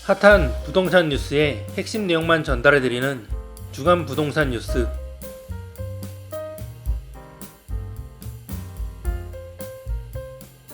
핫한 부동산 뉴스의 핵심 내용만 전달해드리는 주간 부동산 뉴스.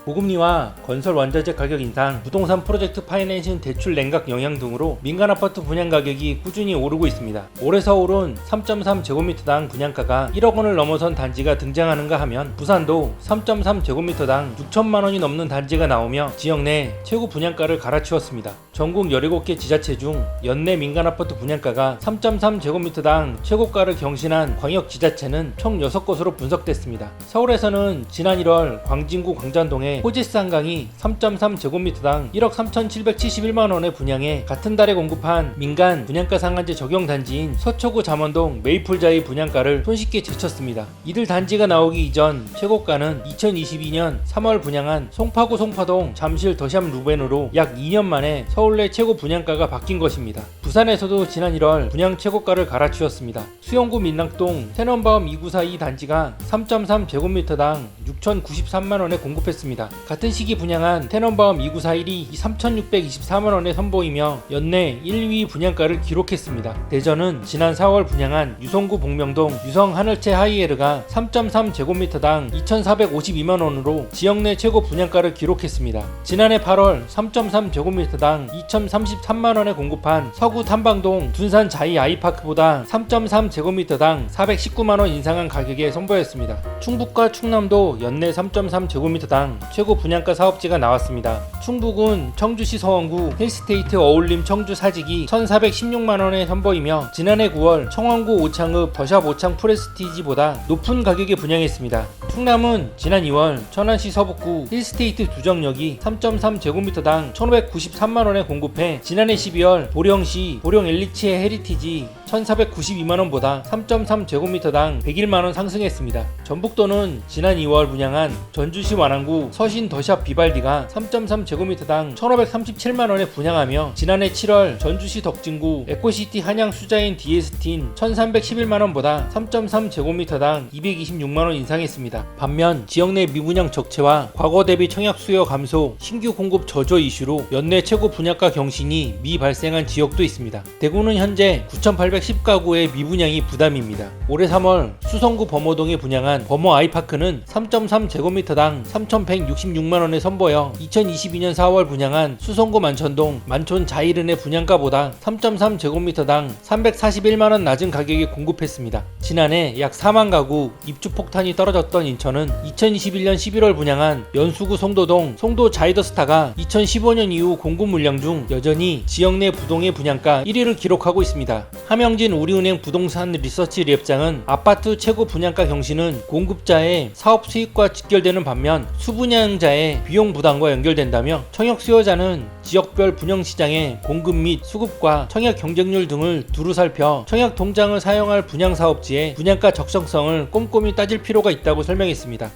보금리와 건설 완자재 가격 인상, 부동산 프로젝트 파이낸싱 대출 냉각 영향 등으로 민간 아파트 분양 가격이 꾸준히 오르고 있습니다. 올해 서울은 3.3제곱미터당 분양가가 1억 원을 넘어선 단지가 등장하는가 하면 부산도 3.3제곱미터당 6천만 원이 넘는 단지가 나오며 지역 내 최고 분양가를 갈아치웠습니다. 전국 17개 지자체 중 연내 민간 아파트 분양가가 3.3제곱미터당 최고가를 경신한 광역 지자체는 총 6곳으로 분석됐습니다. 서울에서는 지난 1월 광진구 광장동의 호지스 한강이 3.3제곱미터당 1억 3,771만 원에 분양해 같은 달에 공급한 민간 분양가 상한제 적용 단지인 서초구 잠원동 메이플자이 분양가를 손쉽게 제쳤습니다. 이들 단지가 나오기 이전 최고가는 2022년 3월 분양한 송파구 송파동 잠실 더샵 루벤으로 약 2년 만에 서울 내 최고 분양가가 바뀐 것입니다. 부산에서도 지난 1월 분양 최고가를 갈아치웠습니다. 수영구 민락동 텐원바움 2942 단지가 3.3제곱미터당 6,093만 원에 공급했습니다. 같은 시기 분양한 텐원바움 2941이 3,624만 원에 선보이며 연내 1위 분양가를 기록했습니다. 대전은 지난 4월 분양한 유성구 복명동 유성 하늘채 하이에르가 3.3제곱미터당 2,452만 원으로 지역 내 최고 분양가를 기록했습니다. 지난해 8월 3.3제곱미터당 2,033만 원에 공급한 서구 탐방동 둔산 자이 아이파크보다 3.3제곱미터당 419만 원 인상한 가격에 선보였습니다. 충북과 충남도 연내 3.3제곱미터당 최고 분양가 사업지가 나왔습니다. 충북은 청주시 서원구 힐스테이트 어울림 청주 사직이 1,416만 원에 선보이며 지난해 9월 청원구 오창읍 더샵 오창 프레스티지보다 높은 가격에 분양했습니다. 충남은 지난 2월 천안시 서북구 힐스테이트 두정역이 3.3제곱미터당 1,593만 원에 공급해 지난해 12월 보령시 보령 엘리치의 헤리티지 1,492만원보다 3.3제곱미터당 101만원 상승했습니다. 전북도는 지난 2월 분양한 전주시 완안구 서신 더샵 비발디가 3.3제곱미터당 1,537만원에 분양하며 지난해 7월 전주시 덕진구 에코시티 한양 수자인 DST인 1,311만원보다 3.3제곱미터당 226만원 인상했습니다. 반면 지역 내 미분양 적체와 과거 대비 청약 수요 감소, 신규 공급 저조 이슈로 연내 최고 분양가 경신이 미발생한 지역도 있습니다. 대구는 현재 9,810가구의 미분양이 부담입니다. 올해 3월 수성구 범어동에 분양한 범어 아이파크는 3.3제곱미터당 3,166만원에 선보여 2022년 4월 분양한 수성구 만천동 만촌 자이른의 분양가보다 3.3제곱미터당 341만원 낮은 가격에 공급했습니다. 지난해 약 4만 가구 입주 폭탄이 떨어졌던 인천은 2021년 11월 분양한 연수구 송도동 송도 자이더스타가 2015년 이후 공급 물량 중 여전히 지역 내 부동의 분양가 1위를 기록하고 있습니다. 함영진 우리은행 부동산 리서치 랩장은 아파트 최고 분양가 경신은 공급자의 사업 수익과 직결되는 반면 수분양자의 비용 부담과 연결된다며 청약 수요자는 지역별 분양시장의 공급 및 수급과 청약 경쟁률 등을 두루 살펴 청약 통장을 사용할 분양사업지의 분양가 적정성을 꼼꼼히 따질 필요가 있다고 설명했습니다.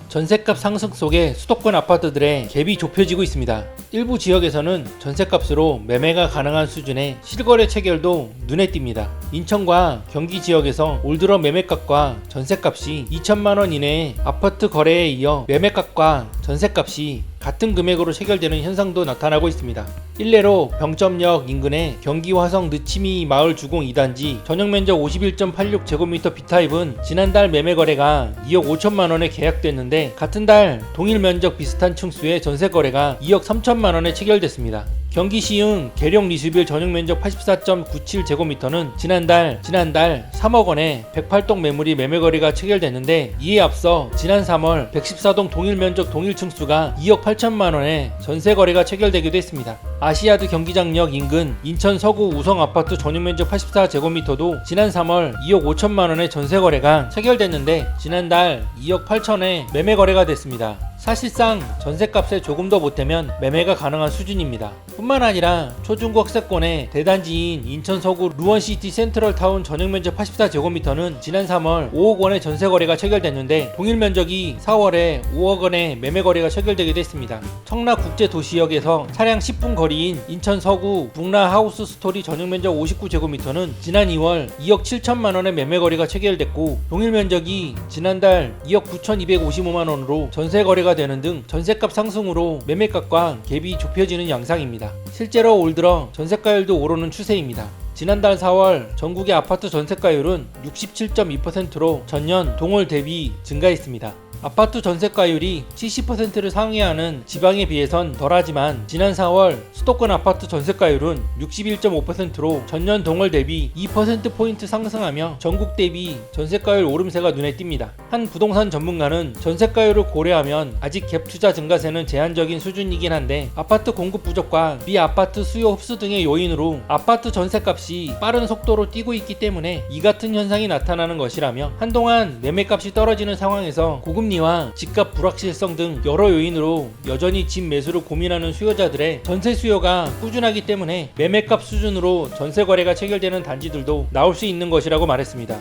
전셋값 상승 속에 수도권 아파트들의 갭이 좁혀지고 있습니다. 일부 지역에서는 전셋값으로 매매가 가능한 수준의 실거래 체결도 눈에 띕니다. 인천과 경기 지역에서 올 들어 매매값과 전셋값이 2천만원 이내의 아파트 거래에 이어 매매값과 전셋값이 같은 금액으로 체결되는 현상도 나타나고 있습니다. 일례로 병점역 인근의 경기 화성 느치미 마을 주공 2단지 전용면적 51.86제곱미터 B타입은 지난달 매매거래가 2억 5천만원에 계약됐는데 같은 달 동일 면적 비슷한 층수의 전세거래가 2억 3천만원에 체결됐습니다. 경기 시흥 계룡 리수빌 전용면적 84.97제곱미터는 지난달 3억 원에 108동 매물이 매매거래가 체결됐는데 이에 앞서 지난 3월 114동 동일면적 동일층수가 2억 8천만 원에 전세거래가 체결되기도 했습니다. 아시아드 경기장역 인근 인천 서구 우성아파트 전용면적 84제곱미터도 지난 3월 2억 5천만 원에 전세거래가 체결됐는데 지난달 2억 8천에 매매거래가 됐습니다. 사실상 전셋값에 조금 더 보태면 매매가 가능한 수준입니다. 뿐만 아니라 초중고 학세권의 대단지인 인천 서구 루원시티 센트럴타운 전용면적 84제곱미터는 지난 3월 5억 원의 전세거래가 체결됐는데 동일 면적이 4월에 5억 원의 매매거래가 체결되기도 했습니다. 청라국제도시역에서 차량 10분 거리인 인천 서구 북라 하우스 스토리 전용면적 59제곱미터는 지난 2월 2억 7천만 원의 매매거래가 체결됐고 동일 면적이 지난달 2억 9,255만 원으로 전세거래가 문제가 되는 등 전셋값 상승으로 매매값과 갭이 좁혀지는 양상입니다. 실제로 올 들어 전셋가율도 오르는 추세입니다. 지난달 4월 전국의 아파트 전셋가율은 67.2%로 전년 동월 대비 증가했습니다. 아파트 전셋가율이 70%를 상회하는 지방에 비해선 덜하지만 지난 4월 수도권 아파트 전셋가율은 61.5%로 전년 동월 대비 2%포인트 상승하며 전국 대비 전셋가율 오름세가 눈에 띕니다. 한 부동산 전문가는 전셋가율을 고려하면 아직 갭 투자 증가세는 제한적인 수준이긴 한데 아파트 공급 부족과 미아파트 수요 흡수 등의 요인으로 아파트 전셋값이 빠른 속도로 뛰고 있기 때문에 이 같은 현상이 나타나는 것이라며 한동안 매매값이 떨어지는 상황에서 고금리와 집값 불확실성 등 여러 요인으로 여전히 집 매수를 고민하는 수요자들의 전세 수요가 꾸준하기 때문에 매매값 수준으로 전세 거래가 체결되는 단지들도 나올 수 있는 것이라고 말했습니다.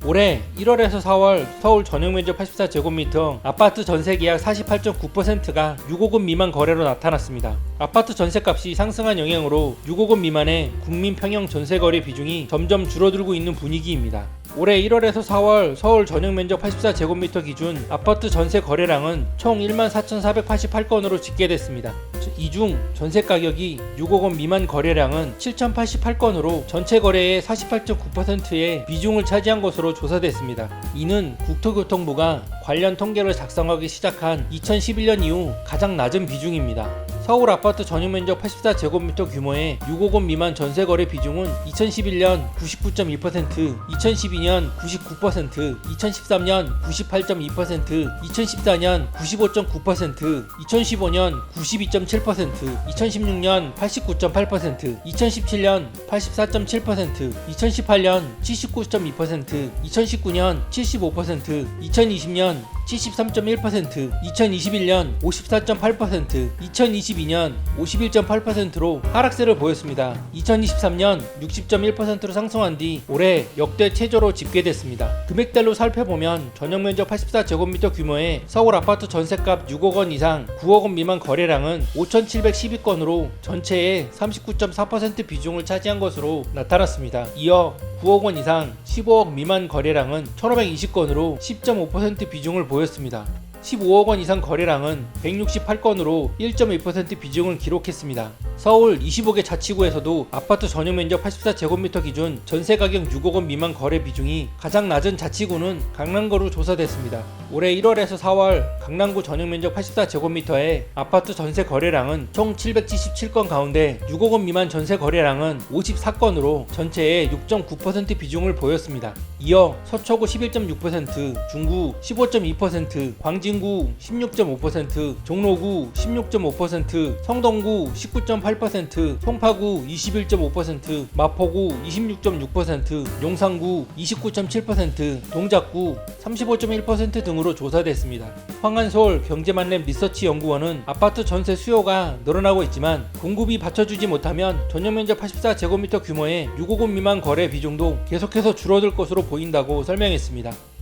올해 1월에서 4월 서울 전용면적 84제곱미터 아파트 전세계약 48.9%가 6억원 미만 거래로 나타났습니다. 아파트 전세값이 상승한 영향으로 6억원 미만의 국민 평형 전세거래 비중이 점점 줄어들고 있는 분위기입니다. 올해 1월에서 4월 서울 전용면적 84제곱미터 기준 아파트 전세 거래량은 총 14,488건으로 집계됐습니다. 이 중 전세 가격이 6억원 미만 거래량은 7,088건으로 전체 거래의 48.9%의 비중을 차지한 것으로 조사됐습니다. 이는 국토교통부가 관련 통계를 작성하기 시작한 2011년 이후 가장 낮은 비중입니다. 서울 아파트 전용면적 84제곱미터 규모의 6억원 미만 전세거래 비중은 2011년 99.2%, 2012년 99%, 2013년 98.2%, 2014년 95.9%, 2015년 92.7%, 2016년 89.8%, 2017년 84.7%, 2018년 79.2%, 2019년 75%, 2020년 73.1%, 2021년 54.8%, 2022년 51.8%로 하락세를 보였습니다. 2023년 60.1%로 상승한 뒤 올해 역대 최저로 집계됐습니다. 금액대로 살펴보면 전용면적 84제곱미터 규모의 서울 아파트 전세값 6억원 이상 9억원 미만 거래량은 5,712건으로 전체의 39.4% 비중을 차지한 것으로 나타났습니다. 이어 9억원 이상 15억 미만 거래량은 1,520건으로 10.5% 비중을 보였습니다. 15억원 이상 거래량은 168건으로 1.1% 비중을 기록했습니다. 서울 25개 자치구에서도 아파트 전용면적 84제곱미터 기준 전세가격 6억원 미만 거래 비중이 가장 낮은 자치구는 강남구로 조사됐습니다. 올해 1월에서 4월 강남구 전용면적 84제곱미터의 아파트 전세 거래량은 총 777건 가운데 6억원 미만 전세 거래량은 54건으로 전체의 6.9% 비중을 보였습니다. 이어 서초구 11.6%, 중구 15.2%, 광진구 16.5%, 종로구 16.5%, 성동구 19.8%, 송파구 21.5%, 마포구 26.6%, 용산구 29.7%, 동작구 35.1% 등으로 조사됐습니다. 황한솔 경제만렙 리서치 연구원은 아파트 전세 수요가 늘어나고 있지만 공급이 받쳐주지 못하면 전용면적 84제곱미터 규모의 6억원 미만 거래 비중도 계속해서 줄어들 것으로 보인다고 설명했습니다.